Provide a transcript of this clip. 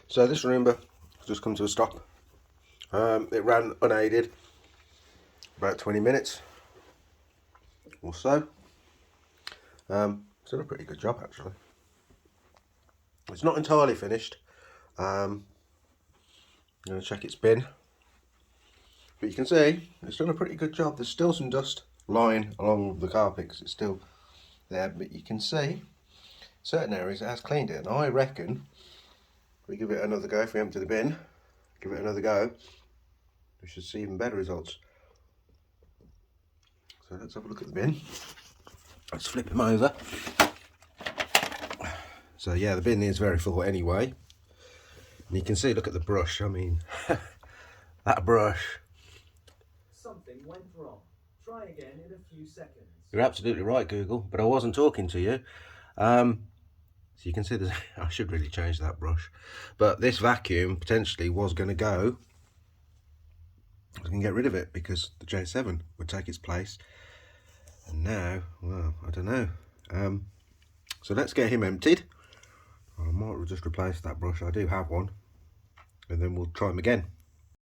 So this Roomba has just come to a stop. It ran unaided about 20 minutes or so. It's done a pretty good job actually. It's not entirely finished. I'm going to check its bin, but you can see it's done a pretty good job. There's still some dust lying along the carpet because it's still there, but you can see certain areas it has cleaned it, and I reckon if we give it another go, if we empty the bin, give it another go, we should see even better results. So let's have a look at the bin. Let's flip him over. So yeah, the bin is very full anyway. And you can see, look at the brush. I mean, that brush. Something went wrong. Try again in a few seconds. You're absolutely right, Google, but I wasn't talking to you. So you can see there's, I should really change that brush. But this vacuum potentially was going to go. I can get rid of it because the J7 would take its place. And now, well, I don't know. So let's get him emptied. I might just replace that brush. I do have one. And then we'll try him again.